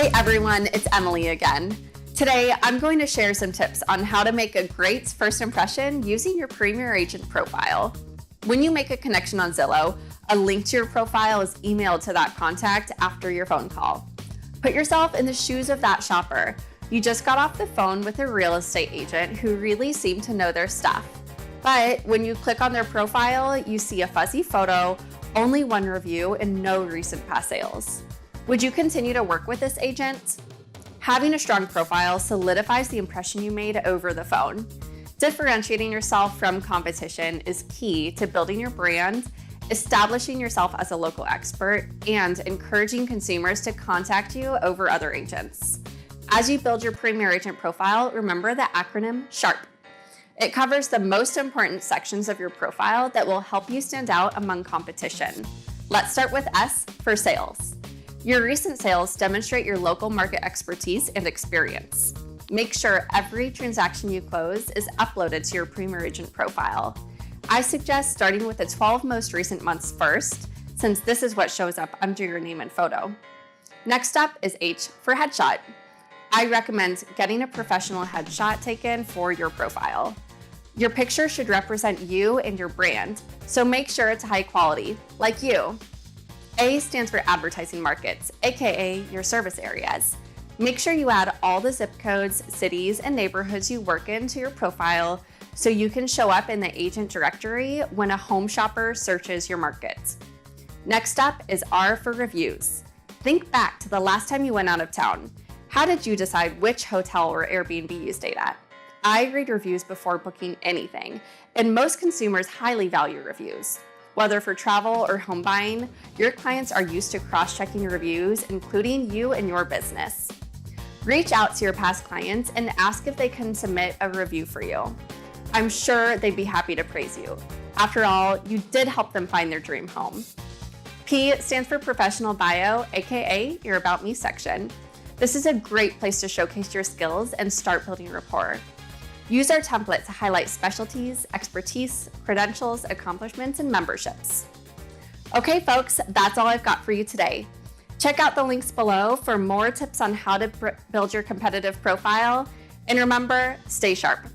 Hi everyone, it's Emily again. Today, I'm going to share some tips on how to make a great first impression using your Premier Agent profile. When you make a connection on Zillow, a link to your profile is emailed to that contact after your phone call. Put yourself in the shoes of that shopper. You just got off the phone with a real estate agent who really seemed to know their stuff. But when you click on their profile, you see a fuzzy photo, only one review, and no recent past sales. Would you continue to work with this agent? Having a strong profile solidifies the impression you made over the phone. Differentiating yourself from competition is key to building your brand, establishing yourself as a local expert, and encouraging consumers to contact you over other agents. As you build your Premier Agent profile, remember the acronym SHARP. It covers the most important sections of your profile that will help you stand out among competition. Let's start with S for sales. Your recent sales demonstrate your local market expertise and experience. Make sure every transaction you close is uploaded to your Premier Agent profile. I suggest starting with the 12 most recent months first, since this is what shows up under your name and photo. Next up is H for headshot. I recommend getting a professional headshot taken for your profile. Your picture should represent you and your brand, so make sure it's high quality, like you. A stands for advertising markets, aka your service areas. Make sure you add all the zip codes, cities, and neighborhoods you work in to your profile so you can show up in the agent directory when a home shopper searches your market. Next up is R for reviews. Think back to the last time you went out of town. How did you decide which hotel or Airbnb you stayed at? I read reviews before booking anything, and most consumers highly value reviews. Whether for travel or home buying, your clients are used to cross-checking reviews, including you and your business. Reach out to your past clients and ask if they can submit a review for you. I'm sure they'd be happy to praise you. After all, you did help them find their dream home. P stands for professional bio, aka your About Me section. This is a great place to showcase your skills and start building rapport. Use our template to highlight specialties, expertise, credentials, accomplishments, and memberships. Okay, folks, that's all I've got for you today. Check out the links below for more tips on how to build your competitive profile. And remember, stay sharp.